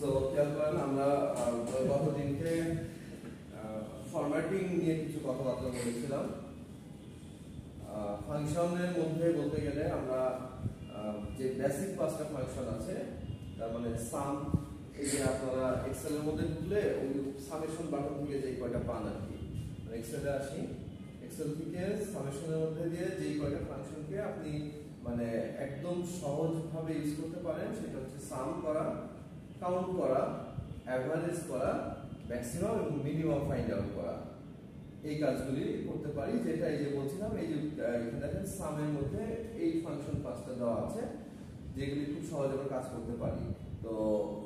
So খেয়াল করেন আমরা গত দিনকে ফরম্যাটিং নিয়ে কিছু কথাবার্তা বলেছিলাম। ফাংশনের মধ্যে বলতে গেলে আমরা যে বেসিক পাঁচটা ফাংশন আছে, তার মানে সাম, এই যে আপনারা এক্সেল এর মধ্যে ঢুকলে ওই সামেশন বাটন থেকে যে কয়টা পান আর কি, এক্সেলে আসি, এক্সেল থেকে সামেশনের মধ্যে দিয়ে যে কয়টা ফাংশনকে আপনি মানে একদম সহজভাবে ইউজ করতে পারেন সেটা হচ্ছে সাম করা, কাউন্ট করা, অ্যাভারেজ করা, ম্যাক্সিমাম এবং মিনিমাম ফাইন্ড আউট করা। এই কাজগুলি করতে পারি, যেটা এই যে বলছিলাম, এই যে এখানে দেখেন সামের মধ্যে এই ফাংশন পাঁচটা দেওয়া আছে যেগুলি খুব সহজে আমরা কাজ করতে পারি। তো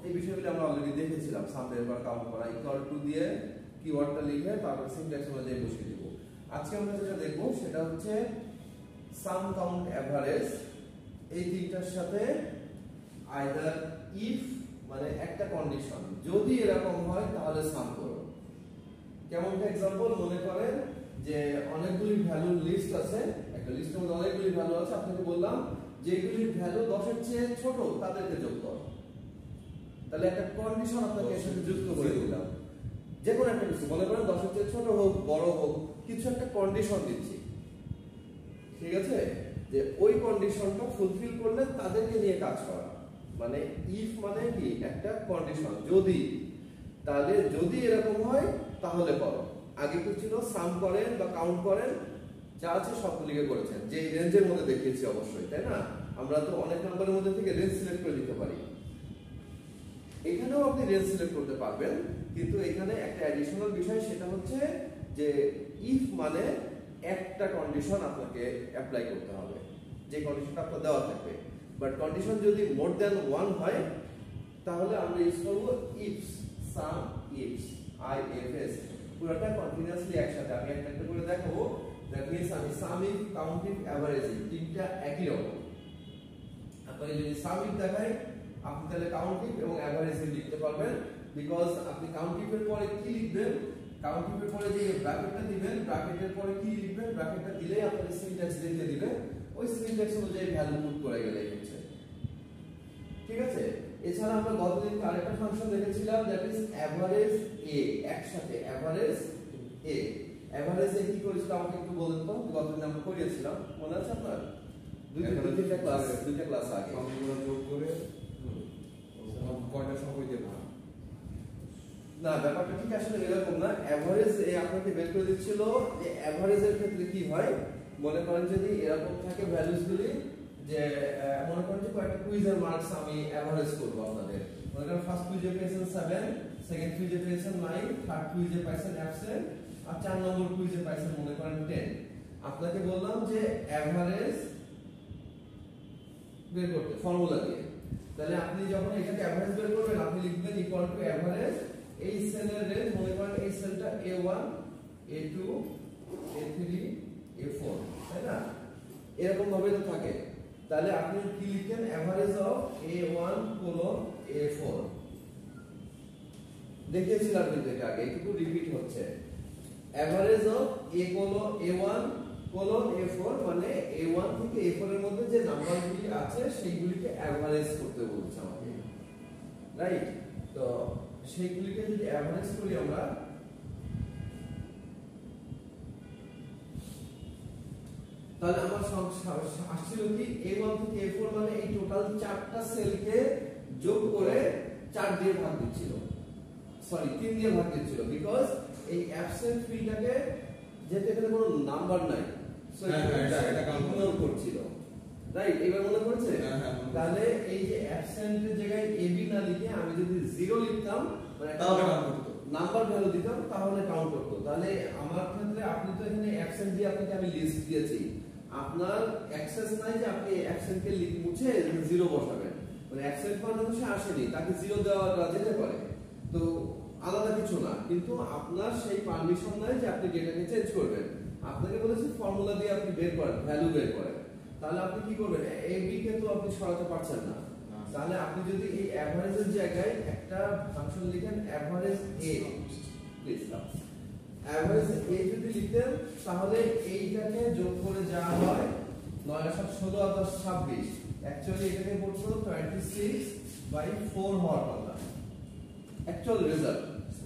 এই বিষয়গুলি আমরা অলরেডি দেখেছিলাম। সাম বের করা, কাউন্ট করা, ইকুয়াল টু দিয়ে কিওয়ার্ডটা লিখে তারপর সিনট্যাক্স অনুযায়ী বসিয়ে দেব। আজকে আমরা যেটা দেখব সেটা হচ্ছে সাম, কাউন্ট, এভারেজ, এই তিনটার সাথে আইদার ইফ মানে একটা কন্ডিশন, যদি এরকম হয় তাহলে সাম করো। কেমন এক্সাম্পল, মনে করেন যে অনেকগুলি ভ্যালুর লিস্ট আছে, একটা লিস্টের মধ্যে অনেকগুলি ভ্যালু আছে, আপনাকে বললাম যেগুলির ভ্যালু 10 এর চেয়ে ছোট তাদেরকে যোগ করো। তাহলে একটা কন্ডিশন আপনাকে এর সাথে যুক্ত করে দিলাম, যে কোনো একটা কিছু, মনে করেন 10 এর চেয়ে ছোট হোক বড় হোক, কিছু একটা কন্ডিশন দিচ্ছি, ঠিক আছে, যে ওই কন্ডিশনটা ফুলফিল করলে তাদেরকে নিয়ে কাজ করা। মানে ইফ মানে কি একটা কন্ডিশন, যদি, তাহলে যদি এরকম হয় তাহলে করো। আগে কি ছিল, সাম করেন বা কাউন্ট করেন, যা আছে সবগুলিকে করেছেন, যে রেঞ্জের মধ্যে দেখিয়েছি অবশ্যই, তাই না? আমরা তো অনেক নাম্বারের মধ্যে থেকে রেঞ্জ সিলেক্ট করে দিতে পারি, এখানেও আপনি রেঞ্জ সিলেক্ট করতে পারবেন, কিন্তু এখানে একটা অ্যাডিশনাল বিষয়, সেটা হচ্ছে যে ইফ মানে একটা কন্ডিশন আপনাকে অ্যাপ্লাই করতে হবে, যে কন্ডিশনটা আপনার দেওয়া থাকবে। বাট কন্ডিশন যদি মোর দ্যান ওয়ান হয় তাহলে আমরা ইউজ করব ইফস, সাম ইফস, আইএফএস, পুরোটা কন্টিনিউয়াসলি একসাথে। আমি একটা একটা করে দেখাবো। দ্যাট মিন্স আমি sum if, count if, average if তিনটা একই রকম। আপনাকে যদি সাম ইফ দেখাই, আপনি তাহলে কাউন্ট ইফ এবং এভারেজ ইফ লিখতে পারবেন, বিকজ আপনি কাউন্ট ইফের পরে কি লিখবেন, কাউন্ট ইফের পরে যে ব্র্যাকেটটা দিবেন, ব্র্যাকেটের পরে কি লিখবেন, ব্র্যাকেটটা দিলেই আপনাকে সিনট্যাক্স দেখিয়ে দিবে, ওই সিনট্যাক্স অনুযায়ী ভ্যালু পুট করে গেলেই হচ্ছে, ঠিক আছে? এছাড়া আমরা গতদিন আরেকটা ফাংশন দেখেছিলাম, দ্যাট ইজ এভারেজ এ, একসাথে এভারেজ এ। এভারেজ এ কি করেছিল আমাকে একটু বলেন তো, গতদিন আমরা করিয়েছিলাম, মনে আছে আপনার? দুইটা ক্লাস আগে সংখ্যাগুলো যোগ করে কয়টা সংখ্যা দিয়ে ভাগ। না, ব্যাপারটা ঠিক আসলে এরকম না। এভারেজ এ আপনাকে বের করে দিচ্ছিল যে এভারেজের ক্ষেত্রে কি হয়, মনে করেন যদি এরকম থাকে ভ্যালুস গুলি, যে মনে করেন যে কয়েকটা কুইজের মার্কস আমি এভারেজ করব আপনাদের। মনে করেন ফার্স্ট কুইজে পেয়েছেন 7, সেকেন্ড কুইজে পেয়েছেন 9, থার্ড কুইজে পাইছেন অ্যাবসেন্ট, আর 4 নম্বর কুইজে পাইছেন মনে করেন 10। আপনাকে বললাম যে এভারেজ বের করতে ফর্মুলা দিয়ে। তাহলে আপনি যখন এটাকে এভারেজ বের করবেন, আপনি লিখবেন ইকুয়াল টু এভারেজ এই সেলের রেঞ্জ, মনে করেন এই সেলটা A1, A2, A3, A4, তাই না? এরকম ভাবে তো থাকে। তাহলে আপনি কি লিখেন, average of A1 colon A4 দেখিয়েছিলাম কিন্তু এটা আগে, একটু রিপিট হচ্ছে। Average of A1 colon A4 মানে A1 থেকে A4 এর মধ্যে যে নাম্বারগুলি আছে সেইগুলিকে এভারেজ করতে বলছে আমাকে, রাইট? তো সেইগুলিকে যদি এভারেজ করি আমরা, তাহলে আমার আসছিল কি A1 থেকে A4 মানে এই টোটাল 4টা সেলকে যোগ করে 4 দিয়ে ভাগ দিচ্ছিল, সরি 3 দিয়ে ভাগ দিচ্ছিল, বিকজ এই অ্যাবসেন্ট ফিল্ডটাকে যেহেতু এখানে কোনো নাম্বার নাই, সো এটা কাউন্ট করছিল, রাইট? এবার মনে পড়ছে? তাহলে এই যে অ্যাবসেন্টের জায়গায় এবি না লিখে আমি যদি 0 লিখতাম, মানে তাহলে নাম্বার ভ্যালু দিতাম, তাহলে কাউন্ট করতো। তাহলে আমার ক্ষেত্রে আপনি তো এখানে অ্যাবসেন্ট দিয়ে আপনাকে আমি লিস্ট দিয়েছি, আপনার অ্যাক্সেস নাই যে আপনি অ্যাবসেন্টকে মুছে 0 বসাবেন, মানে অ্যাবসেন্ট মানে সে আসেনি, তাকে 0 দেওয়া যেতে পারে, তো আলাদা কিছু না, কিন্তু আপনার সেই পারমিশন নাই যে আপনি ডেটাকে চেঞ্জ করবেন। আপনাকে বলেছি ফর্মুলা দিয়ে আপনি বের করেন, ভ্যালু বের করেন। তাহলে আপনি কি করবেন, এ বি কে তো আপনি সরাতে পারছেন না, তাহলে আপনি যদি এই এভারেজের জায়গায় একটা ফাংশন লিখেন এভারেজ এ, প্লিজ এভারেজ এ যদি লিখতেন, তাহলে এইটাকে যোগ করে যা হয় 9 7 16 আর 10 26, অ্যাকচুয়ালি এটাকে পড়তো 26/4 হওয়ার কথা, অ্যাকচুয়াল রেজাল্ট,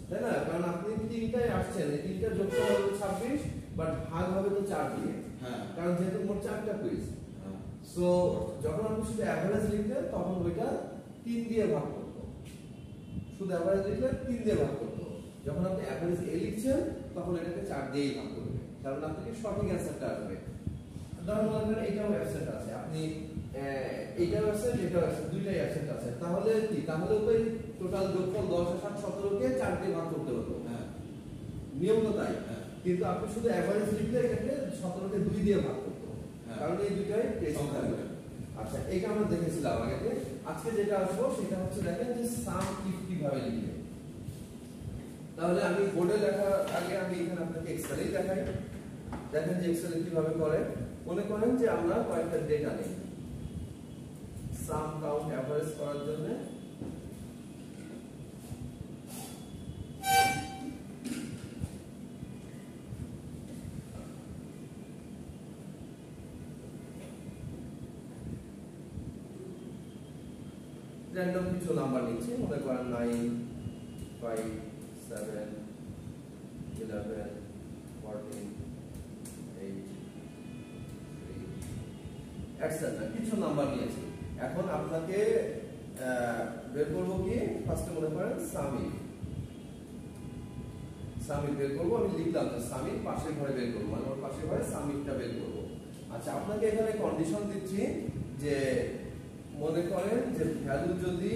তাই না? কারণ আপনি তিনটায় আসছেন, এই তিনটা যোগফল হবে 26, বাট ভাগ হবে তো 4 দিয়ে, কারণ যেহেতু মোট 4টা কুইজ। সো যখন আপনি শুধু অ্যাভারেজ লিখতেন তখন ওইটা 3 দিয়ে ভাগ করতো, শুধু অ্যাভারেজ লিখলে 3 দিয়ে ভাগ করতো। যখন আপনি অ্যাভারেজ এ লিখছেন তখন এটাকে 4 দিয়েই ভাগ করবে, কারণ আপনাকে সঠিক অ্যান্সারটা আসবে। ধরুন মনে করেন এইটাও অ্যাবসেন্ট আছে, আপনি এইটাও অ্যাবসেন্ট এটাও অ্যাবসেন্ট, দুইটাই অ্যাবসেন্ট আছে, তাহলে কি? তাহলে তো টোটাল যোগফল 10 আর 7 17 কে 4 দিয়ে ভাগ করতে হতো। নিয়ম তো তাই। কিন্তু আপনি শুধু অ্যাভারেজ লিখলে এটাকে 17 কে 2 দিয়ে ভাগ করতে, কারণ এই দুইটাই টেস্ট থাকবে। আচ্ছা, এটা আমরা দেখেছিলাম আগে। আজকে যেটা আসবো সেটা হচ্ছে দেখেন যে সাম ইফ কিভাবে লিখবে। তাহলে আমি বোর্ডে লেখার আগে আমি এখানে আপনাকে এক্সেলেই দেখাই। দেখেন যে এক্সেলে কিভাবে করে। মনে করেন যে আমরা কয়েকটা ডেটা নেই সাম কাউন্ট এভারেজ করার জন্য। র্যান্ডম কিছু নাম্বার নিচ্ছি, মনে করেন 9 5 7 11 14 8 3 এটসেট্রা কিছু নাম্বার নিয়েছি। এখন আপনাকে বের করবো কি? ফার্স্টে মনে করেন সামি বের করবো। আমি লিখলাম যে সামি পাশের ঘরে বের করবো, মানে ওর পাশের ঘরে সামিটা বের করবো। আচ্ছা, আপনাকে এখানে কন্ডিশন দিচ্ছি যে মনে করেন যে ভ্যালু যদি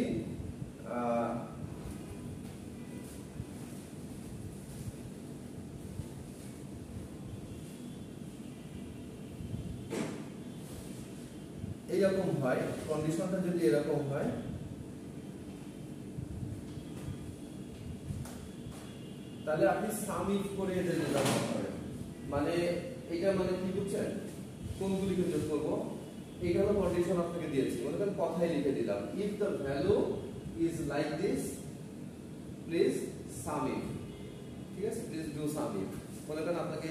এইরকম হয়, কন্ডিশনটা যদি এরকম হয়, তাহলে আপনি সাম ইফ করে এদের রেজাল্ট পাবেন। মানে এটা মানে কি বুঝছেন? কোনগুলিকে যোগ করব? এইটা হলো কন্ডিশন আপনাকে দিয়েছি, মনে করেন কথাই লিখে দিলাম if the value is like this please some if. ঠিক আছে, প্লিজ ডু সাম ইফ। মনে করেন আপনাকে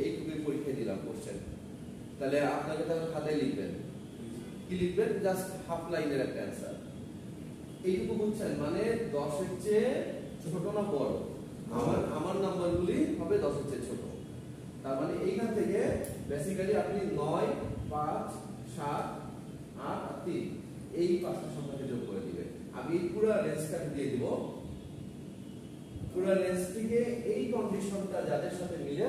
এইটুকুই পরীক্ষা দিলাম কোশ্চেন, তাহলে আপনাকে তাহলে খাতায় লিখবেন, কি লিখবেন? জাস্ট হাফ লাইনের একটা অ্যান্সার। এইটুকু বুঝছেন? মানে 10 এর চেয়ে ছোট না বড়? আমার নাম্বারগুলি হবে 10 এর চেয়ে ছোট। তার মানে এইখান থেকে বেসিক্যালি আপনি 9 5 7 8 আর 3 এই পাঁচটা সংখ্যাকে যোগ করে দিবেন। আমি পুরো রেঞ্জটাকে দিয়ে দিব, পুরো রেঞ্জটিকে এই কন্ডিশনটা যাদের সাথে মিলে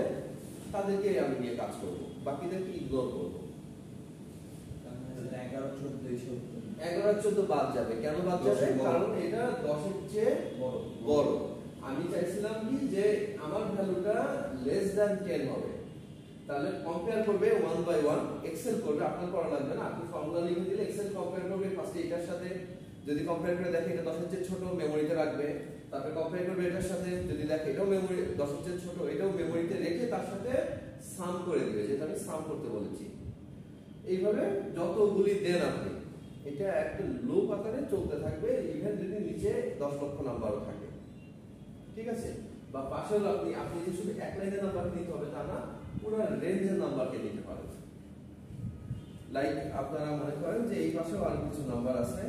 তাদেরকে আমি নিয়ে কাজ করব, বাকিদেরকে ইগনোর করব। 11 14 বাদ যাবে। কেন বাদ যাবে? কারণ এটা 10 এর চেয়ে বড়। আমি চাইছিলাম কি যে আমার ভ্যালুটা লেস দ্যান 10 হবে, তাহলে কম্পেয়ার করবে 1 বাই 1, এক্সেল করবে, আপনার করা লাগবে না। আপনি ফর্মুলা লিখে দিলে এক্সেল কম্পেয়ার করবে ফার্স্টে এটার সাথে, যদি কম্পেয়ার করে দেখে এটা 10 এর চেয়ে ছোট, মেমোরিতে রাখবে। তারপরে কম্পেয়ার করবে এটার সাথে, যদি দেখে এটাও মেমোরি 10 এর চেয়ে ছোট, এটাও মেমোরিতে রেখে তার সাথে সাম করে দিবে, যেটা আমি সাম করতে বলেছি। এইভাবে যতগুলি দেন আপনি, এটা একটা লুপ আকারে চলতে থাকবে, ইভেন যদি নিচে 10 লক্ষ নাম্বারও থাকে। ঠিক আছে? বা পাশেও আপনি যে শুধু এক লাইনের নাম্বার নিতে হবে তা না, পুরো রেঞ্জের নাম্বারকে নিতে পারেন। লাইক আপনারা মনে করেন যে এই পাশেও আরো কিছু নাম্বার আছে,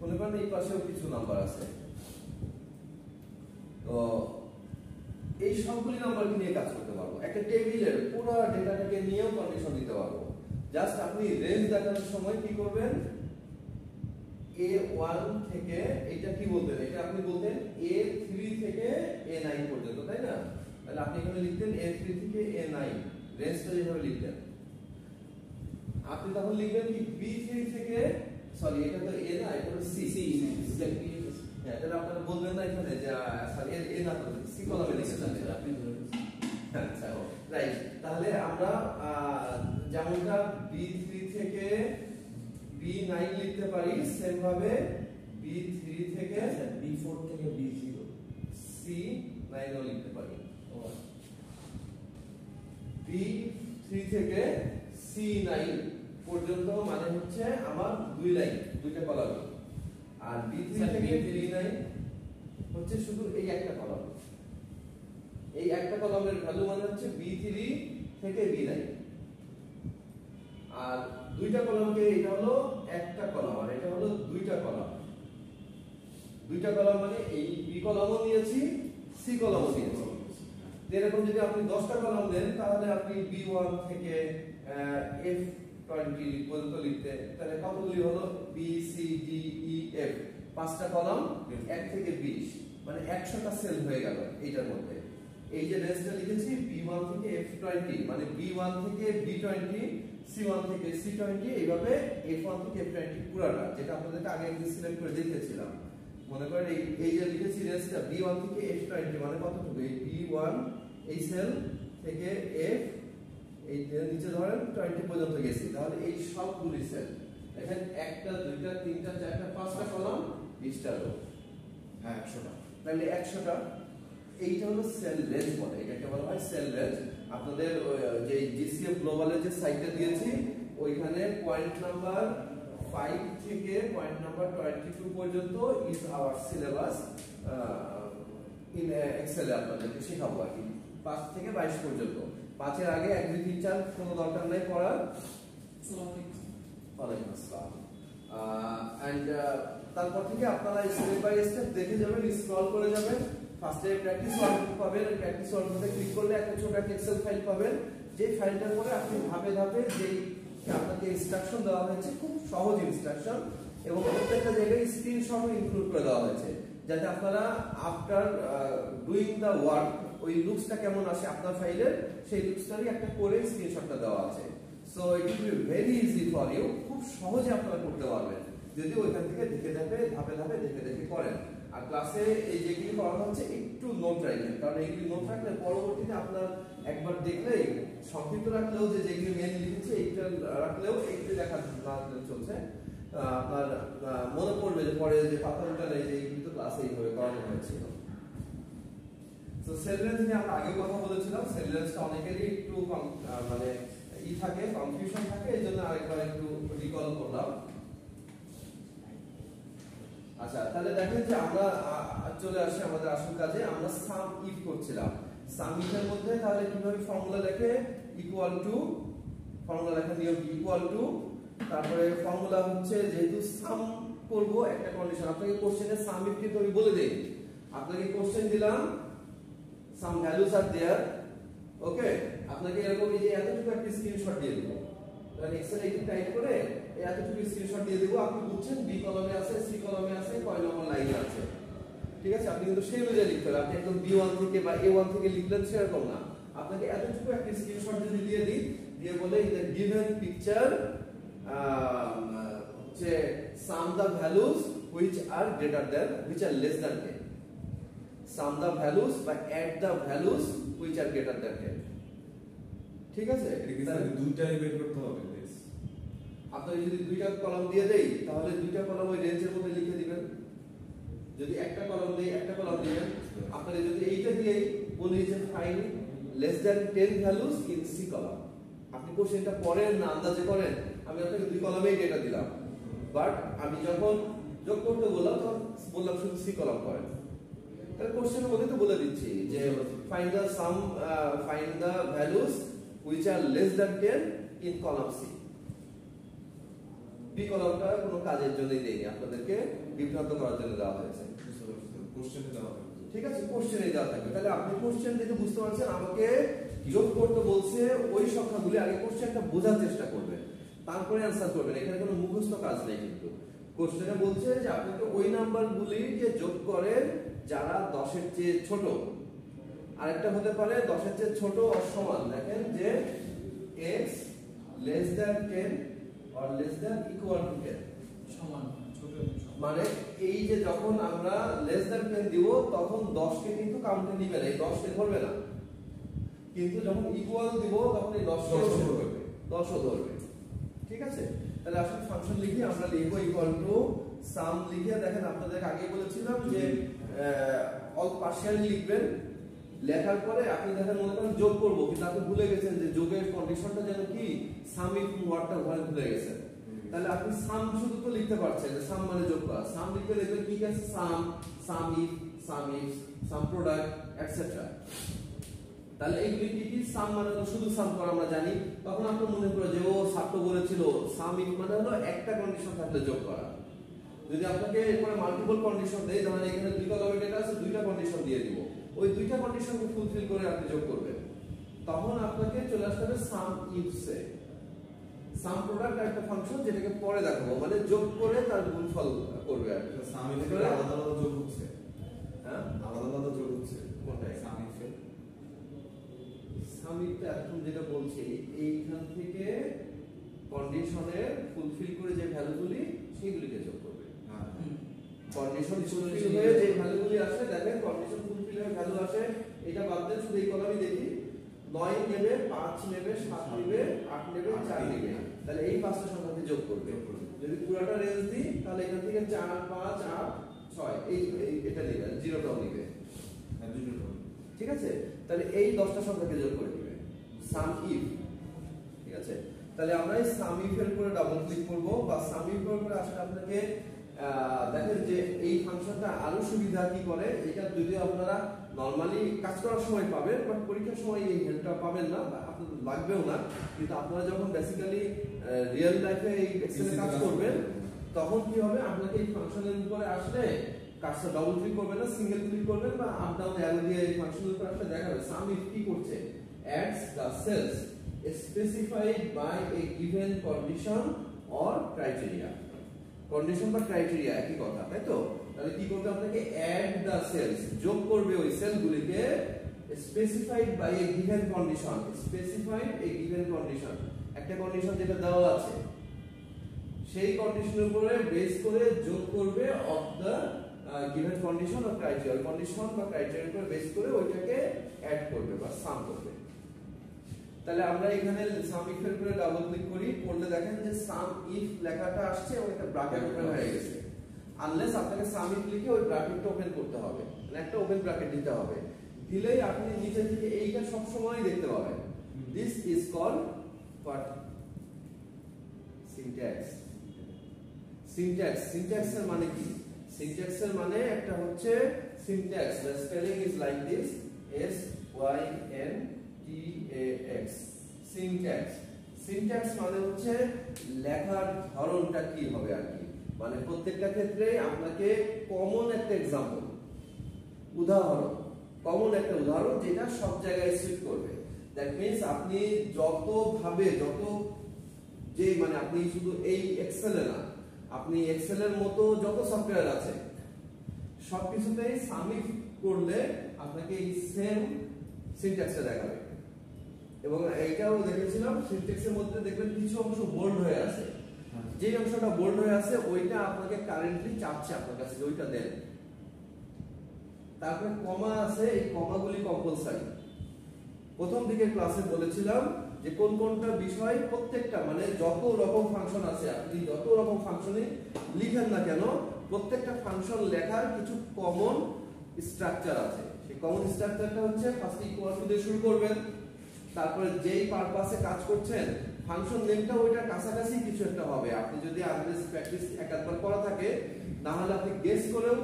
মনে করেন এই পাশেও কিছু নাম্বার আছে, তো এই সবগুলি নাম্বারকে নিয়ে কাজ করতে পারবো। একটা টেবিলের পুরো ডেটাটাকে নিয়েও কন্ডিশন দিতে পারবো। জাস্ট আপনি রেঞ্জ দেখানোর সময় কি করবেন? A1 থেকে এটা কি বলতেন? এটা আপনি বলতেন A3 থেকে A9 পর্যন্ত, তাই না? তাহলে আপনি এখানে লিখতেন A3 থেকে A9, রেঞ্জটা যেভাবে লিখতেন। আপনি তখন লিখবেন কি B3 থেকে, সরি এটা তো A না, এটা হলো C। হ্যাঁ, তাহলে আপনারা বলবেন না এখানে যে সরি এ না, তো সি কলামে লিখেছেন আপনি। আচ্ছা, রাইট। তাহলে আমরা যেমনটা B3 থেকে B9 লিখতে পারি, সেম ভাবে B3 থেকে B4 থেকে B0 C9 ও লিখতে পারি। B3 থেকে C9 পর্যন্ত মানে হচ্ছে আমার দুই লাইন, দুইটা কলাম। আর B3 থেকে B9 হচ্ছে শুধু এই একটা কলাম। এই একটা কলামের ভ্যালু মানে হচ্ছে B3 থেকে B9 আর দুইটা কলামকে এটা হলো একটা কলাম আর এটা হলো দুইটা কলাম মানে এই B কলামও নিয়েছি C কলামও নিয়েছি এরকম যদি আপনি 10টা কলাম দেন তাহলে আপনি B1 থেকে F20 পর্যন্ত লিখতে তাহলে কতগুলি হলো B C D E F পাঁচটা কলাম 1 থেকে 20 মানে 100টা সেল হয়ে গেল এইটার মধ্যে এই যে রেঞ্জটা লিখেছি B1 থেকে F20 মানে B1 থেকে B20 C1 থেকে C20 এইভাবে F1 থেকে F20 পুরোটা যেটা আপনাদেরকে আগে একদিন সিলেক্ট করে দেখিয়েছিলাম মনে করেন এই যে লিখেছি রেঞ্জটা B1 থেকে F20 মানে কতটুকু এই B1 এই সেল থেকে F এই নিচে ধরেন 20 পর্যন্ত গেছি তাহলে এই সবগুলি সেল দেখেন একটা দুইটা তিনটা চারটা পাঁচটা কলাম 20টা রো হ্যাঁ 100টা তাহলে 100টা এইটা হলো সেল রেঞ্জ বলে এটাকে বলা হয় সেল রেঞ্জ আপনাদের যে জিসিএফ গ্লোবালের যে সাইটটা দিয়েছি ওইখানে পয়েন্ট নাম্বার 5 থেকে পয়েন্ট নাম্বার 22 পর্যন্ত is our syllabus in Excel আপনাদেরকে শেখাবো আর কি 5 থেকে 22 পর্যন্ত 5 এর আগে 1 2 3 4 কোনো দরকার নাই পড়ার ওয়ালাইকুম আসসালাম এন্ড তারপর থেকে আপনারা স্টেপ বাই স্টেপ দেখে যাবেন স্ক্রল করে যাবেন ফার্স্টে প্র্যাকটিস ওয়ার্কবুক পাবেন প্র্যাকটিস ওয়ার্কবুকে ক্লিক করলে একটা ছোট একটা এক্সেল ফাইল পাবেন যে ফাইলটার পরে আপনি ধাপে ধাপে যেই আপনাকে ইনস্ট্রাকশন দেওয়া হয়েছে খুব সহজ ইনস্ট্রাকশন এবং প্রত্যেকটা জায়গায় স্ক্রিনশটও ইনক্লুড করে দেওয়া হয়েছে যাতে আপনারা আফটার ডুইং দা ওয়ার্ক ওই লুকসটা কেমন আসে আপনার ফাইলের সেই লুকসটারই একটা করে স্ক্রিনশটটা দেওয়া আছে so it will be very easy for you খুব সহজে আপনারা করতে পারবেন যদি ওইখান থেকে ধাপে ধাপে দেখে করেন আর ক্লাসে এই যেগুলি করানো হচ্ছে একটু নোট রাখবেন কারণ এইগুলি নোট রাখলে পরবর্তীতে আপনার একবার দেখলেই সংক্ষিপ্ত রাখলেও যেগুলি মেন লিখেছে এইটা রাখলেও একটু দেখা না চলছে আপনার মনে পড়বে যে পরে যে পাতা উল্টালে যে এইগুলি তো ক্লাসে এইভাবে করানো হয়েছিল তো সেল রেঞ্জ নিয়ে আমরা আগে কথা বলেছিলাম সেল রেঞ্জটা অনেকেরই একটু মানে থাকে কনফিউশন থাকে এইজন্য আরেকবার একটু রিকল করলাম আচ্ছা তাহলে দেখেন যে আমরা চলে আসি আমাদের আসল কাজে আমরা সাম ইফ করছিলাম সাম ইফ এর মধ্যে তাহলে কিভাবে ফর্মুলা লেখে ইকুয়াল টু ফর্মুলা লেখার নিয়ম ইকুয়াল টু তারপরে ফর্মুলা হচ্ছে যেহেতু সাম করব একটা কন্ডিশন আপনাকে কোশ্চেনে সাম ইফ কিন্তু আমি বলে দেই আপনাকে কোশ্চেন দিলাম সাম ভ্যালুস আর देयर ওকে আপনাকে এরকম এই যে এতটুকু একটা স্ক্রিনশট দিয়ে দেব তাহলে এক্সেল এই টাইপ করে এতটুকু স্ক্রিনশট দিয়ে দেব আপনি বুঝছেন বি কলামে আছে সি কলামে আছে কয় নম্বর লাইনে আছে ঠিক আছে আপনি কিন্তু সেই অনুযায়ী লিখতে হবে আপনি একদম B1 থেকে বা A1 থেকে লিখলেন সেরকম না আপনাকে এতটুকু একটা স্ক্রিনশট যদি দিয়ে দিই দিয়ে বলে ইন দ্য গিভেন পিকচার যে সাম দা values which are greater than which are less than 10 sum the values by add the values which are greater than 10 ঠিক আছে তাহলে দুইটাই বের করতে হবে বেশ আপনি যদি দুইটা কলাম দিয়ে দেই তাহলে দুইটা কলাম ওই রেঞ্জের মধ্যে লিখে দিবেন যদি একটা কলাম দেই একটা কলাম দিবেন আপনারা যদি এইটা দিয়ে বলি যে find less than 10 values in C column আপনি কোশ্চেনটা পড়েন না আন্দাজে করেন আমি আপনাকে দুই কলামেই ডেটা দিলাম বাট আমি যখন যোগ করতে বললাম তখন বললাম শুধু সি কলাম করেন তাহলে কোশ্চেনের মধ্যে তো বলে দিচ্ছি যে find the values which are less than 10 in column C B কলামটা কোনো কাজের জন্যই দেইনি আপনাদেরকে বিভ্রান্ত করার জন্য দেওয়া হয়েছে কোশ্চেনে দেওয়া হবে ঠিক আছে কোশ্চেনে দেওয়া থাকবে তাহলে আপনি কোশ্চেন দেখে বুঝতে পারছেন আমাকে যোগ করতে বলছে ওই সংখ্যাগুলি আগে কোশ্চেনটা বোঝার চেষ্টা করবেন তারপরে অ্যানসার করবেন এখানে কোনো মুখস্থ কাজ নেই কিন্তু কোশ্চেনে বলছে যে আপনাকে ওই নাম্বারগুলি যে যোগ করেন যারা 10 এর চেয়ে ছোট আরেকটা হতে পারে 10 এর চেয়ে ছোট অর সমান দেখেন যে x less than 10 or less than equal to 10 সমান ছোট মানে এই যে যখন আমরা less than 10 দিব তখন 10 কে কিন্তু কাউন্টে নিবে না এই 10 কে ধরবে না কিন্তু যখন ইকুয়াল দিব তখন এই 10 কে ধরবে 10 ও ধরবে ঠিক আছে তাহলে আসলে ফাংশন লিখে আমরা লিখব ইকুয়াল টু সাম লিখে দেখেন আপনাদের আগে বলেছিলাম যে অল পার্শিয়ালি লিখবেন লেখার পরে আপনি দেখেন মনে করেন যোগ করব কিন্তু আপনি ভুলে গেছেন যে যোগের কন্ডিশনটা যেন কি সাম ইফ ওয়ার্ডটা ঘরে ভুলে গেছেন তাহলে আপনি সাম শুধু তো লিখতে পারছেন যে সাম মানে যোগ করা সাম লিখে দেখবেন কি আছে সাম ইফ সাম প্রোডাক্ট এটসেট্রা তাহলে এইগুলি কি কি? সাম মানে হলো শুধু সাম করা আমরা জানি। তখন আপনার মনে পড়ে যে ও ছাত্র বলেছিল সাম ইফ মানে হলো একটা কন্ডিশন থাকলে যোগ করা। যদি আপনাকে এরপরে মাল্টিপল কন্ডিশন দেয়, ধরেন এখানে দুই কলামের ডেটা আছে, দুইটা কন্ডিশন দিয়ে দিব, ওই দুইটা কন্ডিশনকে ফুলফিল করে আপনি যোগ করবেন, তখন আপনাকে চলে আসতে হবে সাম ইফসে। সাম প্রোডাক্ট একটা ফাংশন যেটাকে পরে দেখাবো, মানে যোগ করে তার গুণফল করবে আর কি। সাম ইফে আলাদা আলাদা যোগ হচ্ছে। হ্যাঁ, আলাদা আলাদা যোগ হচ্ছে কোনটায়? সাম ইফে সাম ইফটা এখন যেটা বলছি, এইখান থেকে কন্ডিশনের ফুলফিল করে যে ভ্যালুগুলি সেগুলিকে যোগ করবে। কন্ডিশন ফুলফিল হয়ে যে ভ্যালুগুলি আসে, দেখেন কন্ডিশন ফুলফিল হয়ে ভ্যালু আসে, এটা বাদ দেন, শুধু এই কলামই দেখি। 9 নেবে, 5 নেবে, 7 নেবে, 8 নেবে, 4 নেবে, তাহলে এই পাঁচটা সংখ্যাকে যোগ করবে। যদি পুরোটা রেঞ্জ দিই তাহলে এখান থেকে 4 5 8 6 এই এটা নেবে, জিরোটাও নেবে, ঠিক আছে? তাহলে এই 10টা সংখ্যাকে যোগ করে দিবে সাম ইফ, ঠিক আছে? তাহলে আমরা এই সাম ইফ এর উপরে ডাবল ক্লিক করব, বা সাম ইফ এর উপরে আসলে আপনাকে দেখেন যে এই ফাংশনটা আরো সুবিধা কি করে। এটা যদিও আপনারা নরমালি কাজ করার সময় পাবেন, বাট পরীক্ষার সময় এই হেল্পটা পাবেন না, আপনাদের লাগবেও না। কিন্তু আপনারা যখন বেসিক্যালি রিয়েল লাইফে এই এক্সেলে কাজ করবেন, তখন কি হবে, আপনাকে এই ফাংশনের উপরে আসলে কাজটা ডাবল ক্লিক করবেন না, সিঙ্গেল ক্লিক করবেন, বা আপ ডাউন অ্যারো দিয়ে এই ফাংশনের উপরে আসলে দেখাবে সাম ইফ কি করছে, adds the cells specified by a given condition or criteria। Condition বা ক্রাইটেরিয়া একই কথা, তাই তো? তাহলে কি করবে, আপনাকে অ্যাড দ্য সেলস, যোগ করবে ওই সেলগুলিকে, specified by a given condition. Specified a given condition, একটা কন্ডিশন যেটা দেওয়া আছে সেই কন্ডিশনের উপরে বেস করে যোগ করবে of the given condition or criteria. Condition বা ক্রাইটেরিয়ার উপরে বেস করে ওইটাকে অ্যাড করবে বা সাম করবে। তাহলে আমরা এখানে সাম ইফ এর উপরে ডাবল ক্লিক করি, করলে দেখেন যে সাম ইফ লেখাটা আসছে এবং একটা ব্র্যাকেট ওপেন হয়ে গেছে। আনলেস আপনাকে সাম ইফ লিখে ওই ব্র্যাকেটটা ওপেন করতে হবে, মানে একটা ওপেন ব্র্যাকেট দিতে হবে, দিলেই আপনি নিচে থেকে এইটা সব সময় দেখতে পাবেন। This is called what? Syntax. Syntax, syntax এর মানে কি? সিনট্যাক্স এর মানে একটা হচ্ছে syntax, the spelling is like this, S Y N T A X, syntax. Syntax মানে হচ্ছে লেখার ধরনটা কি হবে আর কি, মানে প্রত্যেকটা ক্ষেত্রে আপনাকে কমন একটা এক্সাম্পল, উদাহরণ, কমন একটা উদাহরণ যেটা সব জায়গায় সুইট করবে। দ্যাট মিন্স আপনি যতভাবে যত যে মানে আপনি শুধু এই এক্সেলে না, আপনি এক্সেলের মতো যত সফটওয়্যার আছে সবকিছুতেই সাম ইফ করলে আপনাকে এই সেম সিনট্যাক্সটা দেখাবে। এবং এইটাও দেখেছিলাম সিনট্যাক্সের মধ্যে দেখবেন কিছু অংশ বোল্ড হয়ে আছে, যে অংশটা বোল্ড হয়ে আছে ওইটা আপনাকে কারেন্টলি চাচ্ছে আপনার কাছে, ওইটা দেন। তারপরে কমা আছে, এই কমাগুলি কম্পালসারি। প্রথম দিকের ক্লাসে বলেছিলাম যে কোন কোনটা বিষয় প্রত্যেকটা, মানে যত রকম ফাংশন আছে আপনি যত রকম ফাংশনে লিখেন না কেন, প্রত্যেকটা ফাংশন লেখার কিছু কমন স্ট্রাকচার আছে। সেই কমন স্ট্রাকচারটা হচ্ছে ফার্স্ট ইকুয়াল টু দিয়ে শুরু করবেন, তারপরে যেই পারপাসে কাজ করছেন ফাংশন নেমটা ওইটার কাছাকাছি কিছু একটা হবে। আপনি যদি আন্দাজ প্র্যাকটিস একবার করা থাকে, না হলে আপনি গেস করেও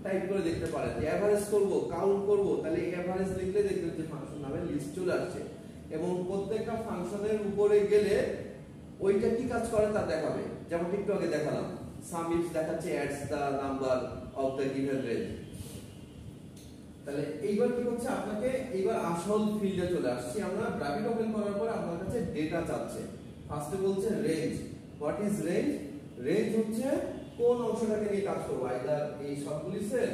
টাইপ করে দেখতে পারেন যে এভারেজ করব, কাউন্ট করব, তাহলে এভারেজ লিখলে দেখবেন যে ফাংশন নামের লিস্ট চলে আসছে। এবং প্রত্যেকটা ফাংশনের উপরে গেলে ওইটা কি কাজ করে তা দেখাবে। যেমন একটু আগে দেখালাম সাম ইফ দেখাচ্ছে ads the number of the given range. তাহলে এইবার কি হচ্ছে, আপনাকে এইবার আসল ফিল্ডে চলে আসছি আমরা। ব্র্যাকেট ওপেন করার পরে আপনার কাছে ডেটা চাচ্ছে। ফার্স্টে বলছে range. What is range? Range হচ্ছে কোন অংশটাকে নিয়ে কাজ করব, আইদার এই সবগুলি সেল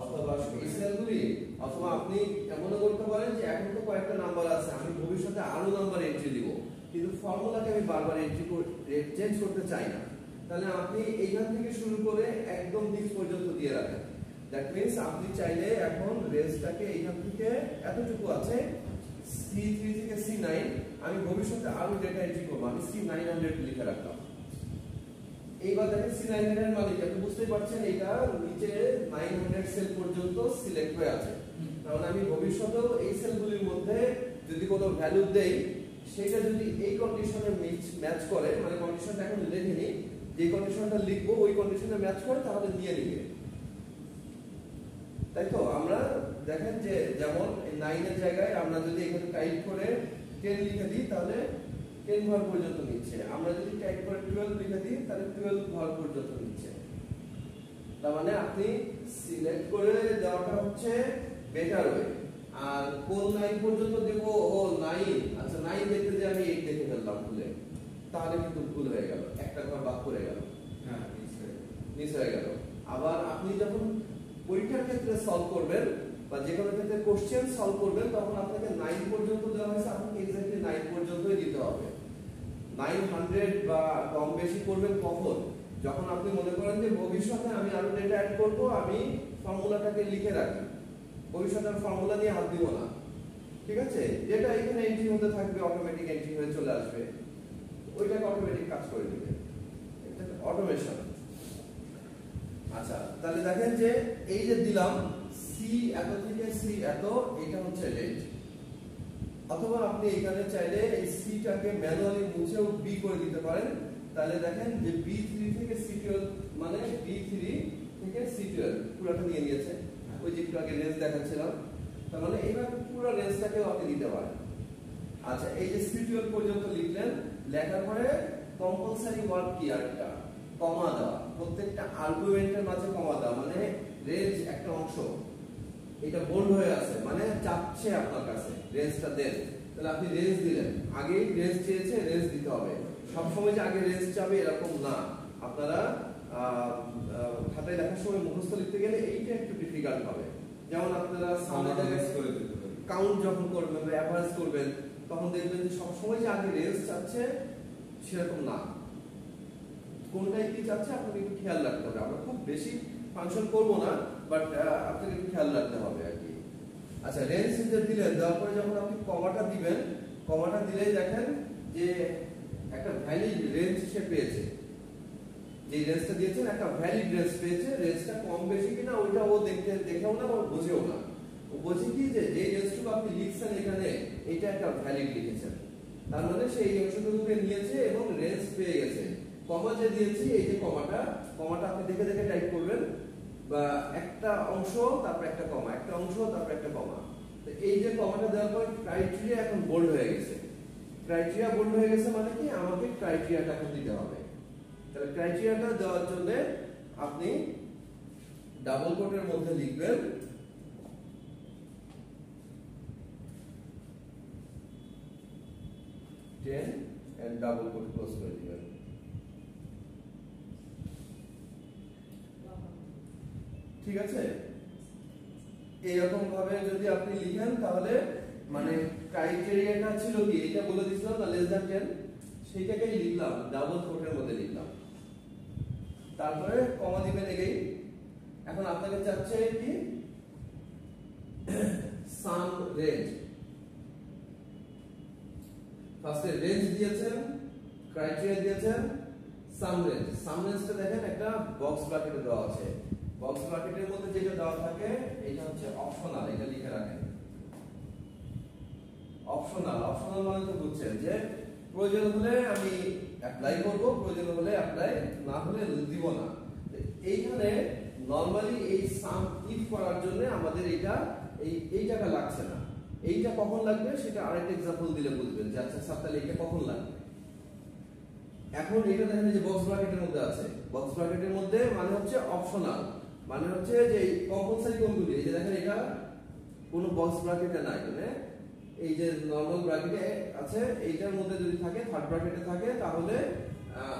অথবা এই সেলগুলি, অথবা আপনি এমনও করতে পারেন যে এখন তো কয়েকটা নাম্বার আছে, আমি ভবিষ্যতে আরো নাম্বার এন্ট্রি দিব, কিন্তু ফর্মুলাকে আমি বারবার এন্ট্রি চেঞ্জ করতে চাই না। তাহলে আপনি এইখান থেকে শুরু করে একদম নিচ পর্যন্ত দিয়ে রাখেন। দ্যাট মিন্স আপনি চাইলে এখন রেঞ্জটাকে এইখান থেকে এতটুকু আছে C3 থেকে C9, আমি ভবিষ্যতে আরো ডেটা এন্ট্রি করব, আমি C900 লিখে রাখলাম। এইবার দেখেন C900 এর মানে কি, আপনি বুঝতেই পারছেন এটা নিচে 900 সেল পর্যন্ত সিলেক্ট হয়ে আছে। কারণ আমি ভবিষ্যতেও এই সেলগুলির মধ্যে যদি কোনো ভ্যালু দেই, সেটা যদি এই কন্ডিশনে ম্যাচ করে, মানে কন্ডিশনটা এখন লিখিনি, যে কন্ডিশনটা লিখবো ওই কন্ডিশনে ম্যাচ করে তাহলে নিয়ে নিবে। তাই তো আমরা দেখেন যে যেমন 9 এর জায়গায় আমরা যদি এখানে টাইপ করে 10 লিখে দিই তাহলে 10 ঘর পর্যন্ত নিচ্ছে, আমরা যদি টাইপ করে 12 লিখে দিই তাহলে 12 ঘর পর্যন্ত নিচ্ছে। তার মানে আপনি সিলেক্ট করে দেওয়াটা হচ্ছে বেটার ওয়ে। আর কোন 9 পর্যন্ত দেব, ও 9, আচ্ছা 9 দেখতে যে আমি 8 দেখে ফেললাম ভুলে, তাহলে কিন্তু ভুল হয়ে গেল, একটা ঘর বাদ পড়ে গেল, হ্যাঁ মিস হয়ে গেল। আবার আপনি যখন পরীক্ষার ক্ষেত্রে সলভ করবেন বা যে কোনো ক্ষেত্রে কোশ্চেন সলভ করবেন তখন আপনাকে 9 পর্যন্ত দেওয়া হয়েছে, আপনাকে এক্স্যাক্টলি 9 পর্যন্তই দিতে হবে। 900 বা কম বেশি করবেন কখন, যখন আপনি মনে করেন যে ভবিষ্যতে আমি আরো ডেটা অ্যাড করব, আমি ফর্মুলাটাকে লিখে রাখি, ভবিষ্যতের ফর্মুলা নিয়ে হাত দিব না, ঠিক আছে? যেটা এখানে এন্ট্রি হতে থাকবে অটোমেটিক এন্ট্রি হয়ে চলে আসবে, ওইটাকে অটোমেটিক কাজ করে দিবে, এটা অটোমেশন। আচ্ছা তাহলে দেখেন যে এই যে দিলাম সি এত থেকে সি এত, এটা হচ্ছে রেঞ্জ। অথবা আপনি এখানে চাইলে এই সিটাকে ম্যানুয়ালি মুছেও বি করে দিতে পারেন, তাহলে দেখেন যে B3 থেকে C12 মানে B3 থেকে C12 পুরোটা নিয়ে নিয়েছে, ওই যে একটু আগে রেঞ্জ দেখাচ্ছিলাম, তার মানে এবার পুরো রেঞ্জটাকেও আপনি দিতে পারেন। আচ্ছা এই যে C12 পর্যন্ত লিখলেন, লেখার পরে কম্পালসারি ওয়ার্ড কি আরেকটা কমা দেওয়া, প্রত্যেকটা আর্গুমেন্টের মাঝে কমা দেওয়া, মানে রেঞ্জ একটা অংশ এটা বোল্ড হয়ে আছে, মানে চাচ্ছে আপনার কাছে রেঞ্জটা দেন, তাহলে আপনি রেঞ্জ দিলেন, আগেই রেঞ্জ চেয়েছে রেঞ্জ দিতে হবে। সবসময় যে আগে রেঞ্জ চাবে এরকম না, আপনারা খাতায় লেখার সময় মুখস্থ লিখতে গেলে এইটা একটু ডিফিকাল্ট হবে। যেমন আপনারা সামনে জায়গায় কাউন্ট যখন করবেন বা অ্যাভারেজ করবেন তখন দেখবেন যে সবসময় যে আগে রেঞ্জ চাচ্ছে সেরকম না, কোনটাই কি চাচ্ছে আপনাকে একটু খেয়াল রাখতে হবে। আমরা খুব বেশি ফাংশন করব না, বাট আপনাকে একটু খেয়াল রাখতে হবে আর কি। আচ্ছা রেঞ্জ যে দিলেন, দেওয়ার পরে যখন আপনি কমাটা দিবেন, কমাটা দিলেই দেখেন যে একটা ভ্যালিড রেঞ্জ সে পেয়েছে, যে রেঞ্জটা দিয়েছেন একটা ভ্যালিড রেঞ্জ পেয়েছে। রেঞ্জটা কম বেশি কিনা ওইটা ও দেখেও না, ও বোঝেও না, ও বোঝে কি যে রেঞ্জটুকু আপনি লিখছেন এখানে এটা একটা ভ্যালিড লিখেছেন, তার মানে সেই অংশটুকুকে নিয়েছে এবং রেঞ্জ পেয়ে গেছে। কমা যে দিয়েছি এই যে কমাটা আপনি দেখে দেখে টাইপ করবেন, বা একটা অংশ তারপর একটা কমা, একটা অংশ তারপর একটা কমা। তো এই যে কমাটা দেওয়ার পর ক্রাইটেরিয়া এখন বোল্ড হয়ে গেছে, ক্রাইটেরিয়া বোল্ড হয়ে গেছে মানে কি আমাকে ক্রাইটেরিয়াটা এখন দিতে হবে। তাহলে ক্রাইটেরিয়াটা দেওয়ার জন্য আপনি ডাবল কোটের মধ্যে লিখবেন ten and double quote close করে দিবেন। ঠিক আছে, এইরকম ভাবে যদি আপনি লিখেন তাহলে মানে ক্রাইটেরিয়াটা ছিল কি এটা বলে দিছিলাম না, লেস দ্যান 10, সেইটাকেই লিখলাম ডাবল কোটের মধ্যে লিখলাম, তারপরে কমা দিবেন এগেইন। এখন আপনাকে চাচ্ছে কি সাম রেঞ্জ, ফার্স্টে রেঞ্জ দিয়েছেন, ক্রাইটেরিয়া দিয়েছেন, সাম রেঞ্জ। সাম রেঞ্জটা দেখেন একটা বক্স ব্র্যাকেটে দেওয়া আছে, বক্স ব্র্যাকেটের মধ্যে যেটা দেওয়া থাকে এটা হচ্ছে অপশনাল, এটা লিখে রাখেন অপশনাল। অপশনাল মানে তো বুঝছেন যে প্রয়োজন হলে আমি অ্যাপ্লাই করব, প্রয়োজন হলে অ্যাপ্লাই না হলে দিব না। এইখানে নরমালি এই সাম ইফ করার জন্য আমাদের এই টাকা লাগছে না, এইটা কখন লাগবে সেটা আরেকটা एग्जांपल দিলে বুঝবেন যে আচ্ছা স্যার তাহলে এটা কখন লাগবে। এখন এটা দেখেন যে বক্স ব্র্যাকেটের মধ্যে আছে, বক্স ব্র্যাকেটের মধ্যে মানে হচ্ছে অপশনাল, মানে হচ্ছে যে কম্পালসারি কোনগুলি, এই যে দেখেন এটা কোনো বক্স ব্র্যাকেটে নাই, মানে এই যে নরমাল ব্র্যাকেটে আছে এইটার মধ্যে যদি থাকে থার্ড ব্র্যাকেটে থাকে তাহলে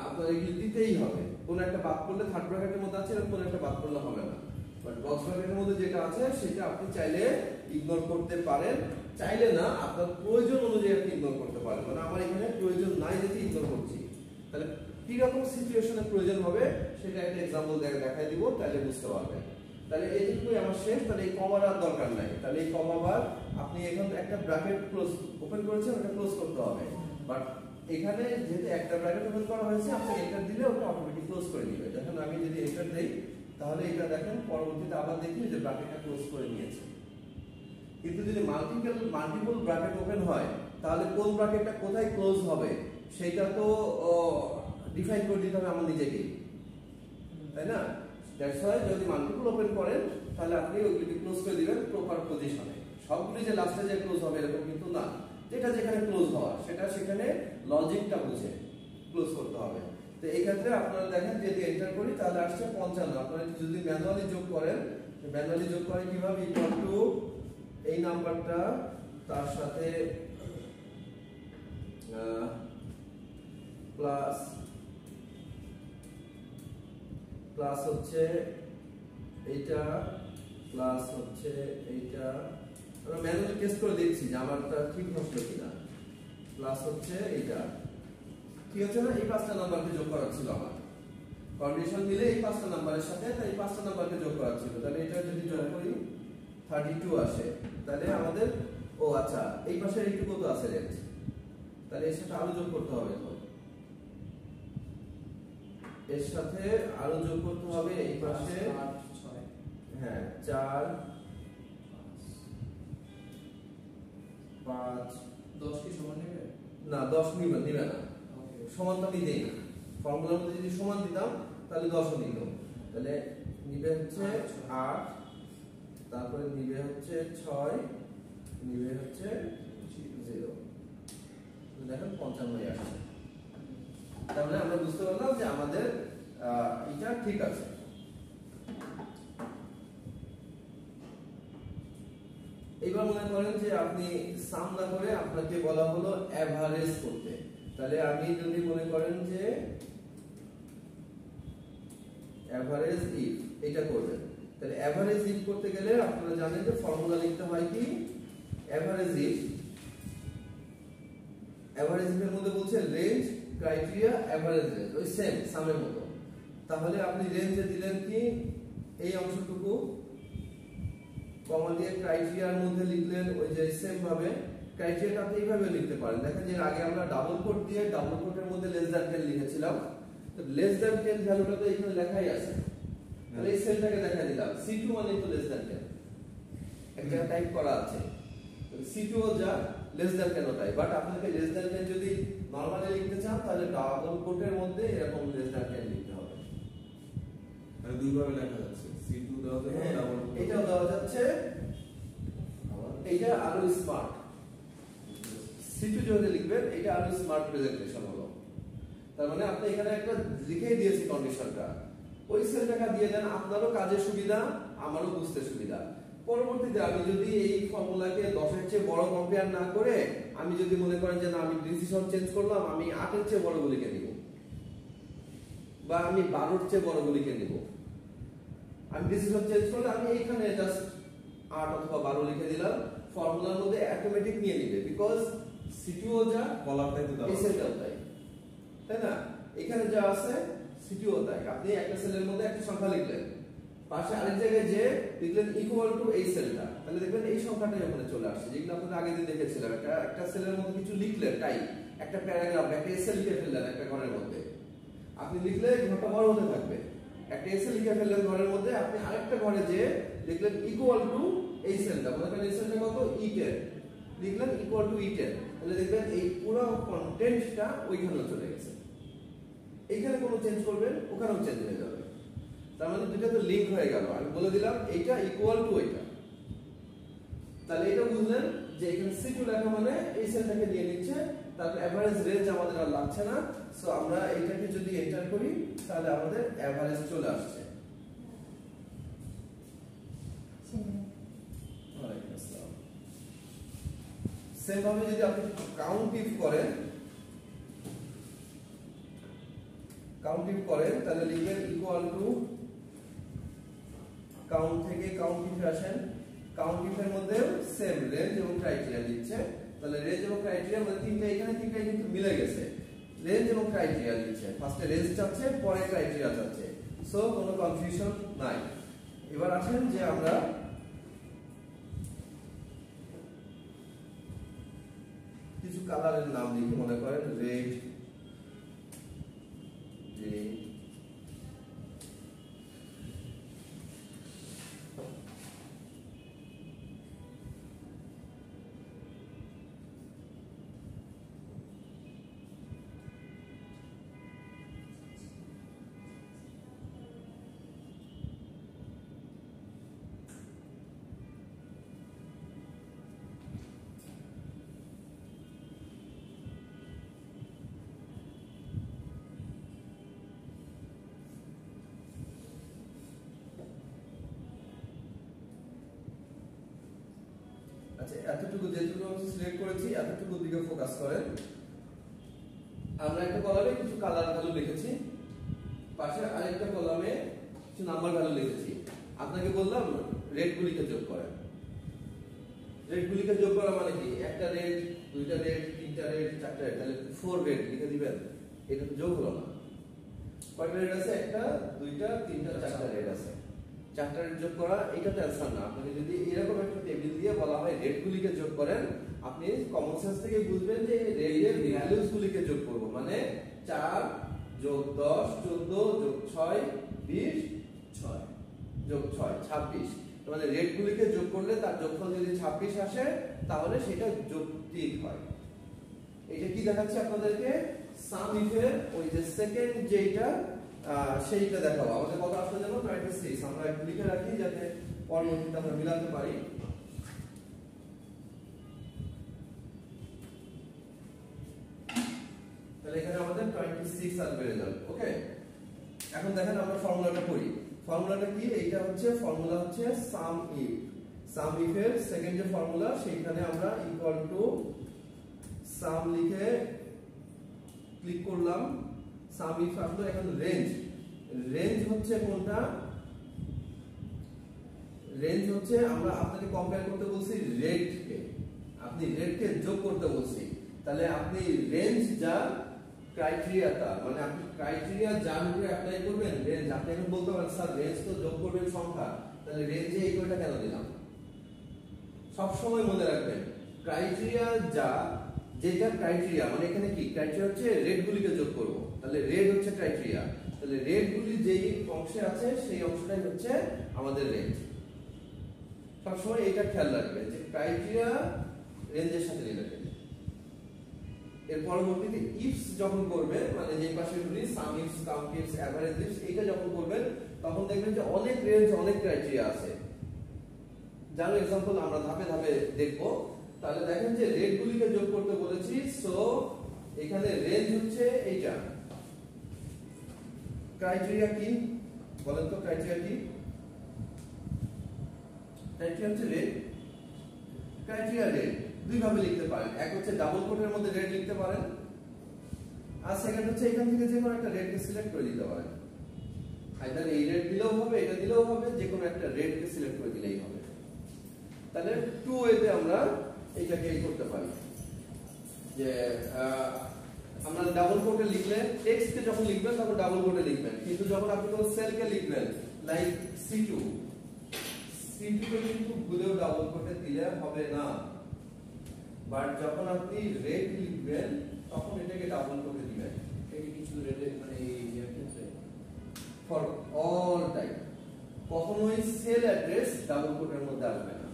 আপনার এগুলি দিতেই হবে। কোন একটা বাদ পড়লে থার্ড ব্র্যাকেটের মধ্যে আছে এরকম কোন একটা বাদ পড়লে হবে না, বাট বক্স ব্র্যাকেটের মধ্যে যেটা আছে সেটা আপনি চাইলে ইগনোর করতে পারেন, চাইলে না আপনার প্রয়োজন অনুযায়ী আপনি ইগনোর করতে পারেন। মানে আমার এখানে প্রয়োজন নাই যেতে ইগনোর করছি, তাহলে কি রকম সিচুয়েশনে প্রয়োজন হবে সেটা একটা एग्जांपल দেখাই দিব, তাহলে বুঝতে পারবেন। তাহলে এইটুকুই আমার শেষ, তাহলে এই কমার আর দরকার নাই। তাহলে এই কমা বার আপনি এখন একটা ব্র্যাকেট ক্লোজ ওপেন করেছেন ওটা ক্লোজ করতে হবে, বাট এখানে যেহেতু একটা ব্র্যাকেট ওপেন করা হয়েছে আপনি এন্টার দিলে ওটা অটোমেটিক ক্লোজ করে দিবে। দেখেন আমি যদি এন্টার দেই তাহলে এটা দেখেন পরবর্তীতে আবার দেখি যে ব্র্যাকেটটা ক্লোজ করে নিয়েছে। কিন্তু যদি মাল্টিপল ব্র্যাকেট ওপেন হয় তাহলে কোন ব্র্যাকেটটা কোথায় ক্লোজ হবে সেটা তো ডিফাইন করে দিতে হবে আমার নিজেকে, তাই না? দ্যাটস ওয়াই যদি মাল্টিপল ওপেন করেন তাহলে আপনি ওইগুলিকে ক্লোজ করে দিবেন প্রপার পজিশনে। সবগুলি যে লাস্টে যে ক্লোজ হবে এরকম কিন্তু না, যেটা যেখানে ক্লোজ হওয়া সেটা সেখানে লজিকটা বুঝে ক্লোজ করতে হবে। তো এই ক্ষেত্রে আপনারা দেখেন যদি এন্টার করি তাহলে আসছে 55। আপনারা যদি ম্যানুয়ালি যোগ করেন, ম্যানুয়ালি যোগ করেন কিভাবে, ইকুয়াল টু এই নাম্বারটা তার সাথে প্লাস প্লাস হচ্ছে এইটা প্লাস হচ্ছে এইটা, আমরা ম্যানুয়ালি টেস্ট করে দেখছি যে আমারটা ঠিক হচ্ছে কিনা। প্লাস হচ্ছে এইটা কি হচ্ছে না, এই 5টা নাম্বারকে যোগ করা ছিল আমার কন্ডিশন মিলে এই 5টা নাম্বারের সাথে, তাই এই 5টা নাম্বারকে যোগ করা ছিল। তাহলে এটা যদি যোগ করি 32 আসে, তাহলে আমাদের ও আচ্ছা এই পাশে একটু কত আছে রেঞ্জ, তাহলে এর সাথে আরো যোগ করতে হবে। তো এর সাথে আরো যোগ করতে হবে এই পাশে 6 হ্যাঁ 4 5 10 কি সমান নেবে না 10 নিবে না, সমান তো আমি দেই না। ফর্মুলার মধ্যে যদি সমান দিতাম তাহলে 10 নিত, তাহলে নিবে হচ্ছে 8, তারপরে নিবে হচ্ছে 6, নিবে হচ্ছে 0, দেখেন 55 আসছে। তার মানে আমরা বুঝতে পারলাম যে আমাদের এটা ঠিক আছে। এবার মনে করেন যে আপনি সাম না করে আপনাকে বলা হলো এভারেজ করতে, তাহলে আপনি যদি মনে করেন যে এভারেজ ইফ এটা করবেন, তাহলে এভারেজ ইফ করতে গেলে আপনারা জানেন যে ফর্মুলা লিখতে হয় কি, এভারেজ ইফ এর মধ্যে বলছে রেঞ্জ ক্রাইটেরিয়া এভারেজ রেঞ্জ, ওই সেম সামের মতো। তাহলে আপনি রেঞ্জে দিলেন কি এই অংশটুকু, কমা দিয়ে ক্রাইটেরিয়ার মধ্যে লিখলেন ওই যে সেম ভাবে। ক্রাইটেরিয়াটা আপনি এইভাবে লিখতে পারেন, দেখেন যে আগে আমরা ডাবল কোট দিয়ে ডাবল কোটের মধ্যে লেস দ্যান 10 লিখেছিলাম, তো লেস দ্যান 10 ভ্যালুটা তো এখানে লেখাই আছে, তাহলে এই সেলটাকে দেখা দিলাম C2 মানে তো লেস দ্যান 10 একটা টাইপ করা আছে, তো C2 ও যা লেস দ্যান কেন টাইপ, বাট আপনাকে লেস দ্যান 10 যদি নরমালি লিখতে চান তাহলে ডাবল কোটের মধ্যে এরকম লেস দ্যান 10 লিখতে হবে। মানে দুইভাবে লেখা যাচ্ছে, C2 দেওয়া যাবে, ডাবল এটাও দেওয়া যাচ্ছে, এটা আরো স্মার্ট। C2 যদি লিখবেন এটা আরো স্মার্ট প্রেজেন্টেশন হলো। তার মানে আপনি এখানে একটা লিখেই দিয়েছি কন্ডিশনটা, ওই সেলটাকে দিয়ে দেন, আপনারও কাজে সুবিধা আমারও বুঝতে সুবিধা। পরবর্তীতে আমি যদি এই ফর্মুলাকে 10 এর চেয়ে বড় কম্পেয়ার না করে আমি যদি মনে করেন যে না আমি ডিসিশন চেঞ্জ করলাম, আমি 8 এর চেয়ে বড়গুলিকে নিব বা আমি 12 এর চেয়ে বড়গুলিকে নিব, আমি ডিসিশন চেঞ্জ করলে আমি এইখানে জাস্ট 8 অথবা 12 লিখে দিলাম, ফর্মুলার মধ্যে অটোমেটিক নিয়ে নিবে, বিকজ C2 ও যা কলারটাই তো দাও, এই সেলটাও তাই, তাই না? এখানে যা আছে C2 ও তাই। আপনি একটা সেলের মধ্যে একটা সংখ্যা লিখলেন, পাশে আরেক জায়গায় যে লিখলেন ইকুয়াল টু এই সেলটা, তাহলে দেখবেন এই সংখ্যাটাই ওখানে চলে আসছে, যেগুলো আপনারা আগে দিন দেখেছিলাম। একটা সেলের মধ্যে কিছু লিখলেন টাইপ, একটা প্যারাগ্রাফ, একটা এসএ লিখে ফেললেন একটা ঘরের মধ্যে, আপনি লিখলে ঘরটা বড় হতে থাকবে। একটা এসএ লিখে ফেললেন ঘরের মধ্যে, আপনি আরেকটা ঘরে যে লিখলেন ইকুয়াল টু এই সেলটা, মনে করেন এই সেলটা কত E10, লিখলেন ইকুয়াল টু E10, তাহলে দেখবেন এই পুরো কন্টেন্টটা ওইখানে চলে গেছে। এইখানে কোনো চেঞ্জ করবেন ওখানেও চেঞ্জ হয়ে যাবে, তার মানে দুটো তো লিংক হয়ে গেল। আমি বলে দিলাম এইটা ইকুয়াল টু এইটা, তাহলে এটা বুঝলেন যে এখানে C2 লেখা মানে এই সেলটাকে নিয়ে নিচ্ছে, তারপর এভারেজ রেঞ্জ আমাদের আর লাগছে না। সো আমরা এইটাকে যদি এন্টার করি তাহলে আমাদের এভারেজ চলে আসছে। সেম ভাবে যদি আপনি কাউন্ট ইফ করেন তাহলে লিখবেন ইকুয়াল টু কাউন্ট থেকে কাউন্ট ইফে আসেন, কাউন্ট ইফের মধ্যে সেম রেঞ্জ এবং ক্রাইটেরিয়া দিচ্ছে, তাহলে রেঞ্জ এবং ক্রাইটেরিয়া মানে তিনটা এখানে তিনটাই কিন্তু মিলে গেছে। রেঞ্জ এবং ক্রাইটেরিয়া দিচ্ছে, ফার্স্টে রেঞ্জ চাচ্ছে পরে ক্রাইটেরিয়া চাচ্ছে, সো কোনো কনফিউশন নাই। এবার আসেন যে আমরা কিছু কালারের নাম লিখি, মনে করেন রেড, গ্রিন, আচ্ছা, এতটুকু যেটুকু আমি সিলেক্ট করেছি এতটুকু দিকে ফোকাস করেন। আমরা একটা কলামে কিছু কালার ভ্যালু লিখেছি, পাশে আরেকটা কলামে কিছু নাম্বার ভ্যালু লিখেছি। আপনাকে বললাম রেড গুলিকে যোগ করেন। রেড গুলিকে যোগ করা মানে কি? একটা রেড, দুইটা রেড, তিনটা রেড, চারটা রেড, তাহলে 4 রেড লিখে দিবেন। এটা তো যোগ হলো না। কয়টা রেড আছে? একটা, দুইটা, তিনটা, চারটা রেড আছে। চারটা রেড যোগ করা এটা তো অ্যানসার না। আপনি যদি এরকম একটা টেবিল দিয়ে বলা হয় রেড গুলিকে যোগ করেন, আপনি কমন সেন্স থেকে বুঝবেন যে রেডের ভ্যালুস গুলিকে যোগ করব, মানে 4 যোগ 10 14 যোগ 6 20 6 যোগ 6 26। মানে রেড গুলিকে যোগ করলে তার যোগফল যদি 26 আসে তাহলে সেটা যৌক্তিক হয়। এটা কি দেখাচ্ছে আপনাদেরকে? সাম ইফের ওই যে সেকেন্ড যেটা সেইটা দেখাবো। আমাদের কত আসলে জানো? 26। আমরা একটু লিখে রাখি যাতে পরবর্তীতে আমরা মিলাতে পারি। তাহলে এখানে আমাদের 26 আসবে রেজাল্ট। ওকে, এখন দেখেন আমরা ফর্মুলাটা করি। ফর্মুলাটা কি? এইটা হচ্ছে ফর্মুলা হচ্ছে সাম ইফ। সাম ইফ এর সেকেন্ড যে ফর্মুলা সেইখানে আমরা ইকুয়াল টু সাম লিখে ক্লিক করলাম। সাম ইফ আসলে এখন রেঞ্জ। রেঞ্জ হচ্ছে কোনটা? রেঞ্জ হচ্ছে আমরা আপনাকে কম্পেয়ার করতে বলছি রেটকে, আপনি রেটকে যোগ করতে বলছি। তাহলে আপনি রেঞ্জ যা ক্রাইটেরিয়াটা, মানে আপনি ক্রাইটেরিয়া যার উপরে অ্যাপ্লাই করবেন রেঞ্জ। আপনি এখন বলতে পারেন স্যার রেঞ্জ তো যোগ করবেন সংখ্যা, তাহলে রেঞ্জে এই কয়টা কেন দিলাম? সব সময় মনে রাখবেন ক্রাইটেরিয়া যা, যেটা ক্রাইটেরিয়া মানে এখানে কি ক্রাইটেরিয়া হচ্ছে রেড গুলিকে যোগ করব, তাহলে রেড হচ্ছে ক্রাইটেরিয়া। তাহলে রেড গুলি যেই অংশে আছে সেই অংশটাই হচ্ছে আমাদের রেঞ্জ। সবসময় এটা খেয়াল রাখবেন যে ক্রাইটেরিয়া রেঞ্জের সাথে রিলেটেড। এর পরবর্তীতে ইফস যখন করবেন, মানে যে পাশে গুলি sum ifs, count ifs, average ifs, এইটা যখন করবেন তখন দেখবেন যে অনেক রেঞ্জ, অনেক ক্রাইটেরিয়া আছে। যার एग्जांपल আমরা ধাপে ধাপে দেখব। তাহলে দেখেন যে রেড গুলিকে যোগ করতে বলেছি, সো এখানে রেঞ্জ হচ্ছে এইটা। ক্রাইটেরিয়া কি বলেন তো? ক্রাইটেরিয়া কি? ক্রাইটেরিয়া হচ্ছে রেড। ক্রাইটেরিয়া রেড দুই ভাবে লিখতে পারেন। এক হচ্ছে ডাবল কোটের মধ্যে রেড লিখতে পারেন, আর সেকেন্ড হচ্ছে এখান থেকে যে কোনো একটা রেডকে সিলেক্ট করে দিতে পারেন। আইদার এই রেড দিলেও হবে, এটা দিলেও হবে, যে কোনো একটা রেডকে সিলেক্ট করে দিলেই হবে। তাহলে টু ওয়েতে আমরা এটাকে করতে পারি যে আমরা ডাবল কোটে লিখলে টেক্সটকে যখন লিখবেন তখন ডাবল কোটে লিখবেন, কিন্তু যখন আপনি কোন সেলকে লিখবেন লাইক C2 কে কিন্তু ভুলেও ডাবল কোটে দিলে হবে না। বাট যখন আপনি রেড লিখবেন তখন এটাকে ডাবল কোটে দিবেন। এটা কিছু রেডে মানে এই ক্ষেত্রে ফর অল টাইম কখনোই সেল অ্যাড্রেস ডাবল কোটের মধ্যে আসবে না।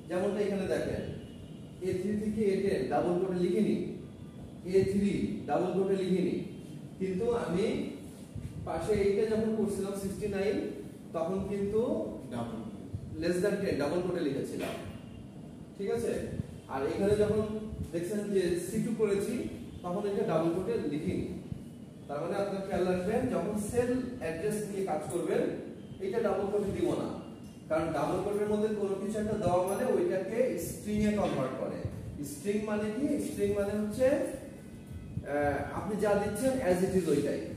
যেমনটা এখানে দেখেন A3 থেকে A10 ডাবল কোটে লিখিনি, A3 ডাবল কোটে লিখিনি, কিন্তু আমি পাশে এইটা যখন করছিলাম 69 তখন কিন্তু ডাবল লেস দ্যান 10 ডাবল কোটে লিখেছিলাম। ঠিক আছে? আর এখানে যখন দেখছেন যে C2 করেছি তখন এটা ডাবল কোটে লিখিনি। তার মানে আপনারা খেয়াল রাখবেন যখন সেল অ্যাড্রেস নিয়ে কাজ করবেন এটা ডাবল কোটে দিব না, কারণ ডাবল কোটের মধ্যে কোনো কিছু একটা দেওয়া মানে ওইটাকে স্ট্রিং এ কনভার্ট করে। স্ট্রিং মানে কি? স্ট্রিং মানে হচ্ছে আপনি যা দিচ্ছেন অ্যাজ ইট ইজ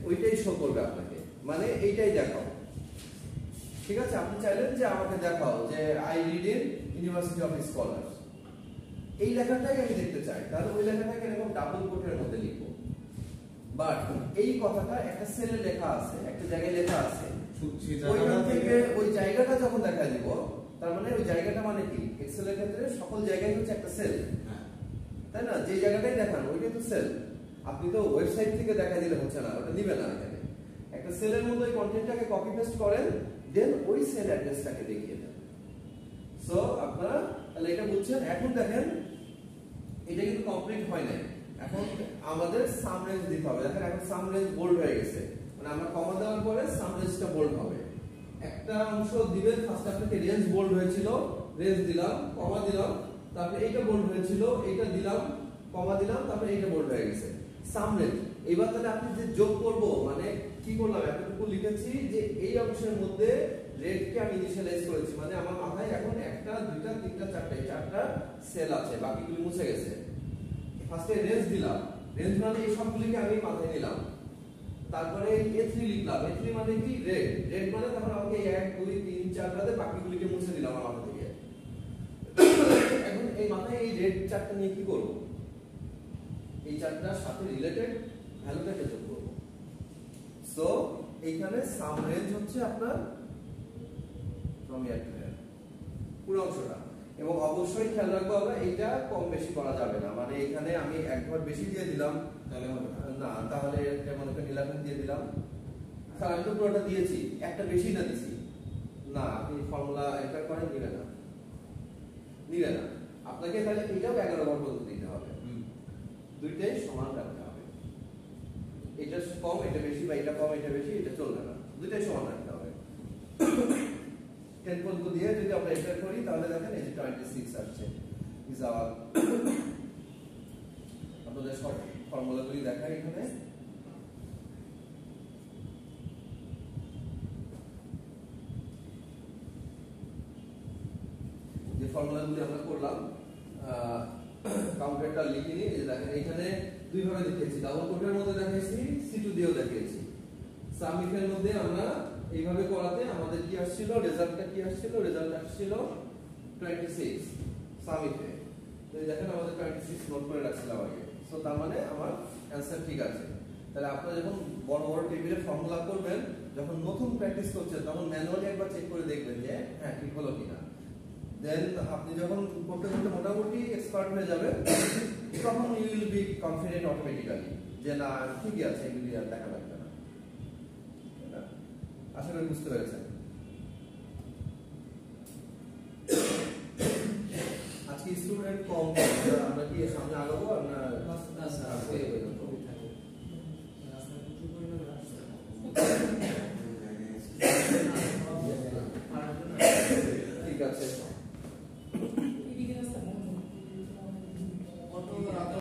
ওইটাই শো করবে আপনাকে, মানে এইটাই দেখাও। ঠিক আছে? আপনি চাইলেন যে আমাকে দেখাও যে I read in university of scholars, এই লেখাটাই আমি দেখতে চাই, তাহলে ওই লেখাটাকে এরকম ডাবল কোটের মধ্যে লিখবো। বাট এই কথাটা একটা সেলে লেখা আছে, একটা জায়গায় লেখা আছে, ওইখান থেকে ওই জায়গাটা যখন দেখা দিব তার মানে ওই জায়গাটা মানে কি? এক্সেল এর ক্ষেত্রে সকল জায়গায় হচ্ছে একটা সেল, তাই না? যে জায়গাটাই দেখান ওইটাই তো সেল। আপনি তো ওয়েবসাইট থেকে দেখা দিলে হচ্ছে না, ওটা নিবে না। এখানে একটা সেলের মধ্যে ওই কন্টেন্টটাকে কপি পেস্ট করেন, দেন ওই সেল অ্যাড্রেসটাকে দেখিয়ে দেন। সো আপনারা তাহলে এটা বুঝছেন। এখন দেখেন এটা কিন্তু কমপ্লিট হয় নাই, এখন আমাদের সাম রেঞ্জ দিতে হবে। দেখেন এখন সাম রেঞ্জ বোল্ড হয়ে গেছে, মানে আমরা কমা দেওয়ার পরে সাম রেঞ্জটা বোল্ড হবে। একটা অংশ দিবেন, ফার্স্ট আপনাকে রেঞ্জ বোল্ড হয়েছিল, রেঞ্জ দিলাম, কমা দিলাম, তারপরে এইটা বোল্ড হয়েছিল, এইটা দিলাম, কমা দিলাম, তারপরে এইটা বোল্ড হয়ে গেছে সাম রেঞ্জ। এবার তাহলে আপনি যে যোগ করব মানে কি করলাম, এতটুকু লিখেছি যে এই অংশের মধ্যে রেডকে আমি ইনিশিয়ালাইজ করেছি, মানে আমার মাথায় এখন একটা দুইটা তিনটা চারটা চারটা সেল আছে, বাকিগুলি মুছে গেছে। ফার্স্টে রেঞ্জ দিলাম, রেঞ্জ মানে এই সবগুলিকে আমি মাথায় নিলাম। তারপরে A3 লিখলাম, A3 মানে কি রেড, রেড মানে তখন আমাকে 1 2 3 4 বাদে বাকিগুলিকে মুছে দিলাম আমার মাথা থেকে। এখন এই মাথায় এই রেড চারটা নিয়ে কি করব? এই চারটার সাথে রিলেটেড ভ্যালুটাকে যোগ করব। সো এইখানে সাম রেঞ্জ হচ্ছে আপনার from here to here পুরো অংশটা। এবং অবশ্যই খেয়াল রাখবো আমরা এইটা কম বেশি করা যাবে না, মানে এখানে আমি এক ঘর বেশি দিয়ে দিলাম তাহলে হবে না, তাহলে মনে করেন 11 দিয়ে দিলাম, স্যার আমি তো পুরোটা দিয়েছি, একটা বেশি না দিছি না, আপনি ফর্মুলা এন্টার করেন দিবে না, দিবে না। আপনাকে তাহলে এটাও 11 ঘর পর্যন্ত দিতে হবে, দুইটাই সমান রাখতে হবে। এটা কম এটা বেশি বা এটা কম এটা বেশি এটা চলবে না, দুইটাই সমান রাখতে হবে। 10 পর্যন্ত দিয়ে যদি আমরা এন্টার করি তাহলে দেখেন এই যে 26 আসছে ইজ আওয়ার। আপনাদের সব ফর্মুলাগুলি দেখাই এখানে। যে ফর্মুলাগুলি আমরা করলাম কাউন্টারটা লিখে নিই। এই যে দেখেন এখানে দুই ভাবে দেখিয়েছি, ডাবল কোটের মধ্যে দেখিয়েছি, C2 দিয়েও দেখিয়েছি। সামিফের মধ্যে আমরা এইভাবে করাতে আমাদের কি আসছিল, রেজাল্টটা কি আসছিল, রেজাল্ট আসছিল 26 সামিফে। তো দেখেন আমাদের 26 নোট করে রাখছিলাম আগে। সো তার মানে আমার অ্যানসার ঠিক আছে। তাহলে আপনারা যখন বড় বড় টেবিলে ফর্মুলা করবেন, যখন নতুন প্র্যাকটিস করছেন তখন ম্যানুয়ালি একবার চেক করে দেখবেন যে হ্যাঁ ঠিক হলো কিনা। দেন আপনি যখন করতে করতে মোটামুটি এক্সপার্ট হয়ে যাবেন তখন you will be confident automatically যে না ঠিকই আছে, এগুলি আর দেখা লাগবে না। আশা করি বুঝতে পেরেছেন। আজকে স্টুডেন্ট কম, আমরা কি সামনে আগাবো না ঠিক আছে।